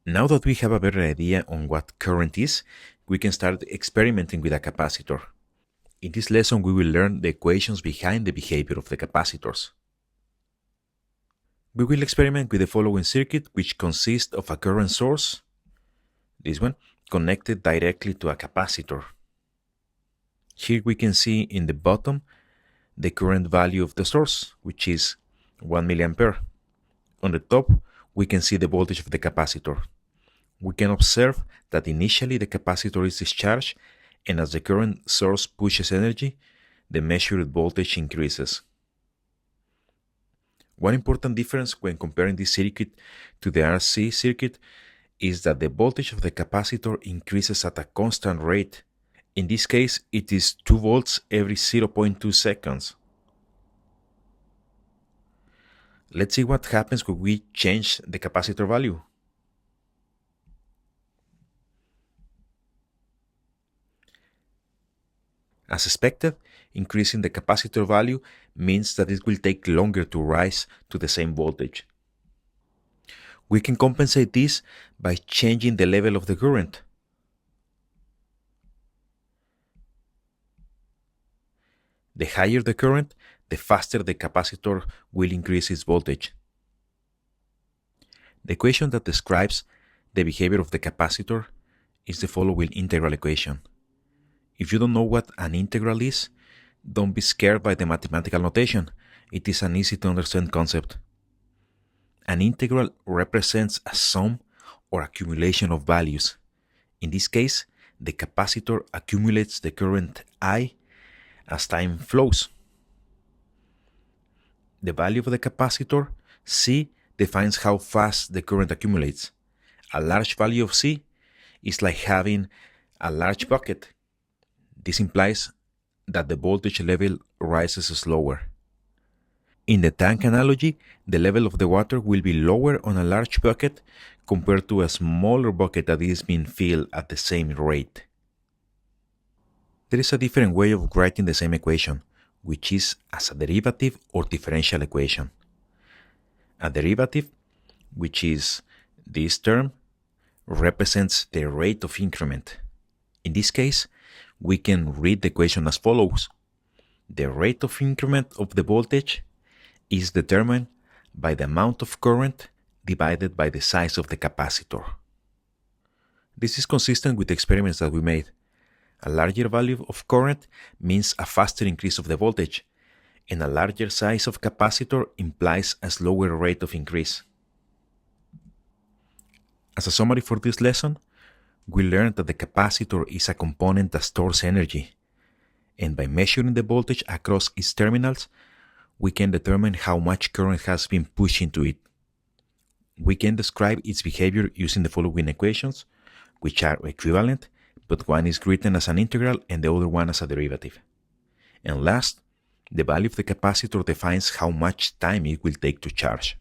Now that we have a better idea on what current is, we can start experimenting with a capacitor. In this lesson, we will learn the equations behind the behavior of the capacitors. We will experiment with the following circuit, which consists of a current source, this one, connected directly to a capacitor. Here we can see in the bottom the current value of the source, which is 1 milliampere. On the top, we can see the voltage of the capacitor. We can observe that initially the capacitor is discharged, and as the current source pushes energy, the measured voltage increases. One important difference when comparing this circuit to the RC circuit is that the voltage of the capacitor increases at a constant rate. In this case, it is 2 volts every 0.2 seconds. Let's see what happens when we change the capacitor value. As expected, increasing the capacitor value means that it will take longer to rise to the same voltage. We can compensate this by changing the level of the current. The higher the current, the faster the capacitor will increase its voltage. The equation that describes the behavior of the capacitor is the following integral equation. If you don't know what an integral is, don't be scared by the mathematical notation. It is an easy to understand concept. An integral represents a sum or accumulation of values. In this case, the capacitor accumulates the current I as time flows. The value of the capacitor, C, defines how fast the current accumulates. A large value of C is like having a large bucket. This implies that the voltage level rises slower. In the tank analogy, the level of the water will be lower on a large bucket compared to a smaller bucket that is being filled at the same rate. There is a different way of writing the same equation, which is as a derivative or differential equation. A derivative, which is this term, represents the rate of increment. In this case, we can read the equation as follows. The rate of increment of the voltage is determined by the amount of current divided by the size of the capacitor. This is consistent with the experiments that we made. A larger value of current means a faster increase of the voltage, and a larger size of capacitor implies a slower rate of increase. As a summary for this lesson, we learned that the capacitor is a component that stores energy, and by measuring the voltage across its terminals, we can determine how much current has been pushed into it. We can describe its behavior using the following equations, which are equivalent, but one is written as an integral and the other one as a derivative. And last, the value of the capacitor defines how much time it will take to charge.